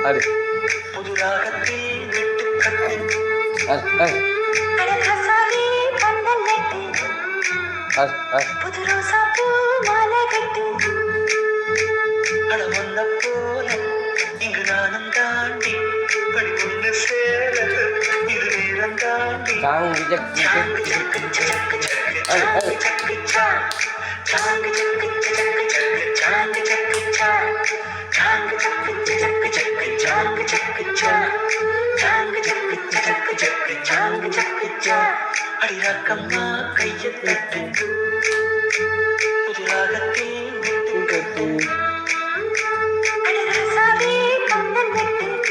அடி புது ராகத்தில் வெட்டுக்கட்டு அடி அடி அடகசாலி பந்தல் நட்டு அடி அடி புது ரோசா பூ மாலை கட்டு அட ஒன்ன போல இங்கு நானும் தாண்டி படி ஒன்று சேர இது நேரம் தாண்டி சாங்கு ஜக்கு சாங்கு சக்கு சக்கு சக்கு சாங்கு சக்கு சாங்கு சக்கு சக்கு சக்கு சாங்கு சக்கு சாங்கு சக்கு சக்கு சக்கு சாங்கு சக்கு சாங்கு சக்கு சக்கு சக்கு சாங்கு சக்கு அடி ராக்கம்மா கையை தட்டு புது ராகத்தில் விட்டு கட்டு